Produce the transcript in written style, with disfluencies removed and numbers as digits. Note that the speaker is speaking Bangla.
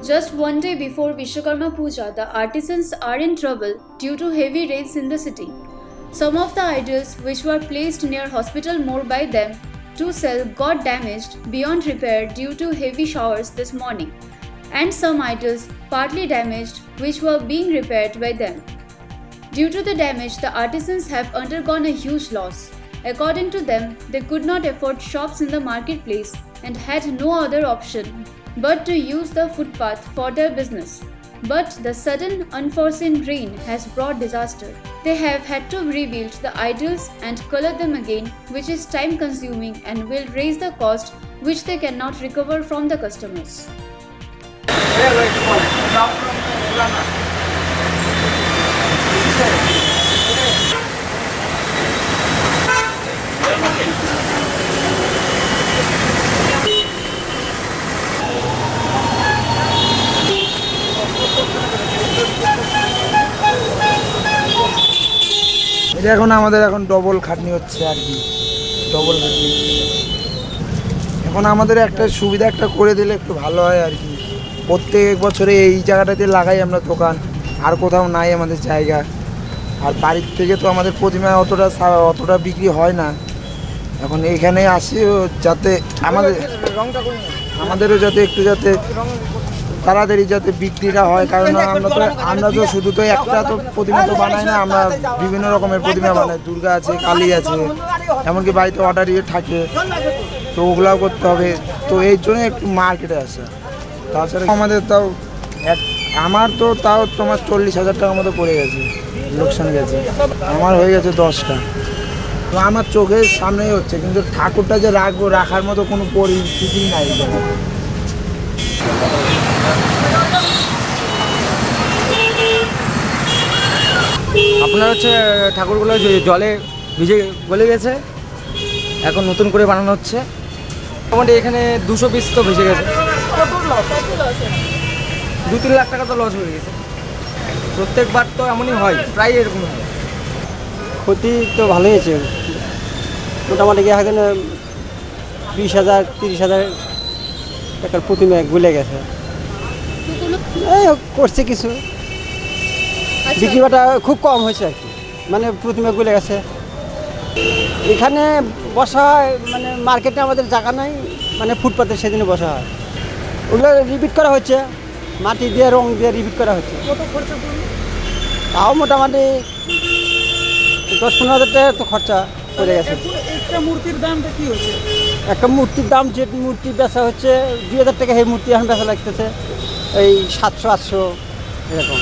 Just one day before Vishwakarma Puja, the artisans are in trouble due to heavy rains in the city. Some of the idols which were placed near hospital more by them to sell got damaged beyond repair due to heavy showers this morning, and some idols partly damaged which were being repaired by them. Due to the damage, the artisans have undergone a huge loss. According to them, they could not afford shops in the marketplace and had no other option but to use the footpath for their business. But the sudden unforeseen rain has brought disaster. They have had to rebuild the idols and color them again, which is time consuming and will raise the cost which they cannot recover from the customers. এটা আমাদের ডবল খাটনি হচ্ছে আর কি, ডবল খাটনি। এখন আমাদের একটা সুবিধা করে দিলে একটু ভালো হয় আর কি। প্রত্যেক বছরে এই জায়গাটাতে লাগাই আমরা দোকান, আর কোথাও নাই আমাদের জায়গা। আর বাড়ির থেকে তো আমাদের প্রতিমা অতটা বিক্রি হয় না। এখন এইখানে আসি যাতে আমাদেরও যাতে তাড়াতাড়ি যাতে বিক্রিটা হয়, কারণ আমরা তো শুধু তো একটা তো প্রতিমা তো বানাই না, আমরা বিভিন্ন রকমের প্রতিমা বানাই। দুর্গা আছে, কালী আছে, এমনকি বাড়িতে অর্ডার থাকে, তো ওগুলাও করতে হবে। তো এই জন্য একটু মার্কেটে আসে। তাছাড়া আমাদের আমার তো তোমার 40,000 টাকার মতো পড়ে গেছে, লোকসান গেছে। আমার হয়ে গেছে 10টা। তো আমার চোখের সামনেই হচ্ছে, কিন্তু ঠাকুরটা যে রাখার মতো কোনো পরিস্থিতি নাই। আপনার ঠাকুরগুলো জলে ভিজে গলে গেছে, এখন নতুন করে বানানো হচ্ছে। মোটামুটি এখানে 200 পিস তো ভেসে গেছে। 2-3 লাখ টাকা তো লস হয়ে গেছে। প্রত্যেকবার তো এমনই হয়, প্রায় এরকম হয়। ক্ষতি তো ভালোই হয়েছে, মোটামুটি এখানে 20,000 30,000 টাকার প্রতিমা গুলে গেছে। করছে কিছু, বিক্রিবাটা খুব কম হয়েছে আর কি, মানে প্রতিমা গুলে গেছে। এখানে বসা হয়, মানে মার্কেটে আমাদের জায়গা নাই, মানে ফুটপাতে সেদিনে বসা হয়। ওগুলো রিপিট করা হচ্ছে, মাটি দিয়ে রং দিয়ে রিপিট করা হচ্ছে। তাও মোটামুটি 10-15 হাজার টাকা তো খরচা পড়ে গেছে। একটা মূর্তির দামটা কি হচ্ছে? একটা মূর্তির দাম, যে মূর্তি বেচা হচ্ছে 2,000 টাকা, সেই মূর্তি এখন বেচা লাগতেছে এই 700-800 এরকম।